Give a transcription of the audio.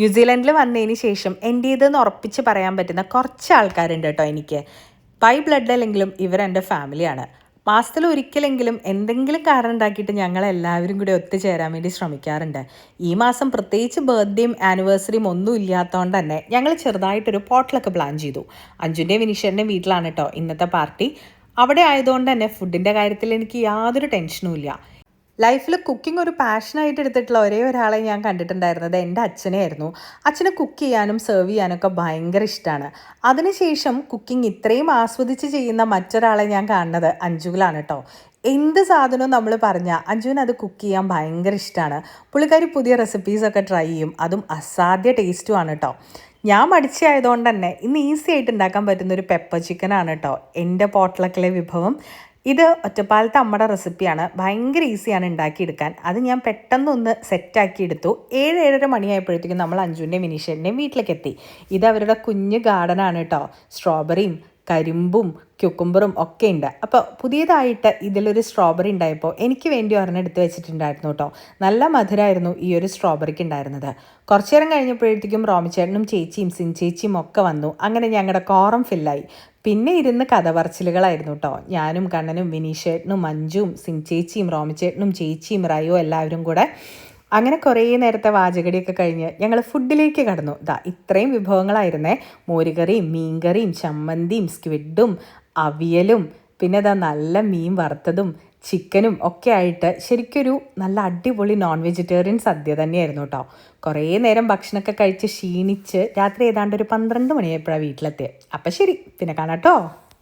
ന്യൂസിലൻഡിൽ വന്നതിന് ശേഷം എൻ്റേതെന്ന് ഉറപ്പിച്ച് പറയാൻ പറ്റുന്ന കുറച്ച് ആൾക്കാരുണ്ട് കേട്ടോ എനിക്ക്. ബൈ ബ്ലഡ് അല്ലെങ്കിലും ഇവരെൻ്റെ ഫാമിലിയാണ്. മാസത്തിൽ ഒരിക്കലെങ്കിലും എന്തെങ്കിലും കാരണം ഉണ്ടാക്കിയിട്ട് ഞങ്ങളെല്ലാവരും കൂടി ഒത്തുചേരാൻ വേണ്ടി ശ്രമിക്കാറുണ്ട്. ഈ മാസം പ്രത്യേകിച്ച് ബർത്ത്ഡേയും ആനിവേഴ്സറിയും ഒന്നും ഇല്ലാത്തതുകൊണ്ട് തന്നെ ഞങ്ങൾ ചെറുതായിട്ടൊരു പോട്ടിലൊക്കെ പ്ലാൻ ചെയ്തു. അഞ്ജുൻ്റെയും വിനീഷേൻ്റെയും വീട്ടിലാണ് കേട്ടോ ഇന്നത്തെ പാർട്ടി. അവിടെ ആയതുകൊണ്ട് തന്നെ ഫുഡിൻ്റെ കാര്യത്തിൽ എനിക്ക് യാതൊരു ടെൻഷനും ഇല്ല. ലൈഫിൽ കുക്കിംഗ് ഒരു പാഷനായിട്ട് എടുത്തിട്ടുള്ള ഒരേ ഒരാളെ ഞാൻ കണ്ടിട്ടുണ്ടായിരുന്നത് എൻ്റെ അച്ഛനെയായിരുന്നു. അച്ഛന് കുക്ക് ചെയ്യാനും സെർവ് ചെയ്യാനൊക്കെ ഭയങ്കര ഇഷ്ടമാണ്. അതിനുശേഷം കുക്കിംഗ് ഇത്രയും ആസ്വദിച്ച് ചെയ്യുന്ന മറ്റൊരാളെ ഞാൻ കാണുന്നത് അഞ്ജുവിലാണ് കേട്ടോ. എന്ത് സാധനവും നമ്മൾ പറഞ്ഞാൽ അഞ്ജുവിന് അത് കുക്ക് ചെയ്യാൻ ഭയങ്കര ഇഷ്ടമാണ്. പുള്ളിക്കാരി പുതിയ റെസിപ്പീസൊക്കെ ട്രൈ ചെയ്യും. അതും അസാധ്യ ടേസ്റ്റുമാണ് കേട്ടോ. ഞാൻ മടിച്ചായതുകൊണ്ട് തന്നെ ഇന്ന് ഈസി ആയിട്ട് ഉണ്ടാക്കാൻ പറ്റുന്നൊരു പെപ്പർ ചിക്കനാണ് കേട്ടോ എൻ്റെ പോട്ട്ലക്കിലെ വിഭവം. ഇത് ഒറ്റപ്പാലത്തെ അമ്മയുടെ റെസിപ്പിയാണ്. ഭയങ്കര ഈസിയാണ് ഉണ്ടാക്കിയെടുക്കാൻ. അത് ഞാൻ പെട്ടെന്നൊന്ന് സെറ്റാക്കി എടുത്തു. 7-7:30 മണിയായപ്പോഴത്തേക്കും നമ്മൾ അഞ്ജുവിൻ്റെയും വിനീഷേൻ്റെയും വീട്ടിലേക്ക് എത്തി. ഇത് അവരുടെ കുഞ്ഞ് ഗാർഡനാണ് കേട്ടോ. സ്ട്രോബെറിയും കരിമ്പും ക്യുക്കുംബറും ഒക്കെ ഉണ്ട്. അപ്പോൾ പുതിയതായിട്ട് ഇതിലൊരു സ്ട്രോബെറി ഉണ്ടായപ്പോൾ എനിക്ക് വേണ്ടി ഒരെണ്ണം എടുത്ത് വെച്ചിട്ടുണ്ടായിരുന്നു കേട്ടോ. നല്ല മധുരമായിരുന്നു ഈ ഒരു സ്ട്രോബെറിക്ക് ഉണ്ടായിരുന്നത്. കുറച്ചു നേരം കഴിഞ്ഞപ്പോഴത്തേക്കും റോമിച്ചേട്ടനും ചേച്ചിയും സിൻചേച്ചിയും ഒക്കെ വന്നു. അങ്ങനെ ഞങ്ങളുടെ കോറം ഫില്ലായി. പിന്നെ ഇരുന്ന് കഥ പറച്ചിലുകളായിരുന്നു കേട്ടോ. ഞാനും കണ്ണനും വിനീഷേട്ടനും മഞ്ജുവും സിൻചേച്ചിയും റോമിച്ചേട്ടനും ചേച്ചിയും റയോ എല്ലാവരും കൂടെ അങ്ങനെ കുറേ നേരത്തെ വാചകടിയൊക്കെ കഴിഞ്ഞ് ഞങ്ങൾ ഫുഡിലേക്ക് കടന്നു. ഇത്രയും വിഭവങ്ങളായിരുന്നേ. മോരുകറിയും മീൻകറിയും ചമ്മന്തിയും സ്ക്വിഡും അവിയലും പിന്നെ നല്ല മീൻ വറുത്തതും ചിക്കനും ഒക്കെ ആയിട്ട് ശരിക്കൊരു നല്ല അടിപൊളി നോൺ വെജിറ്റേറിയൻ സദ്യ തന്നെയായിരുന്നു കേട്ടോ. കുറേ നേരം ഭക്ഷണമൊക്കെ കഴിച്ച് ക്ഷീണിച്ച് രാത്രി ഏതാണ്ട് ഒരു 12 മണിയായപ്പോഴാണ് വീട്ടിലെത്തിയത്. അപ്പം ശരി, പിന്നെ കാണാം കേട്ടോ.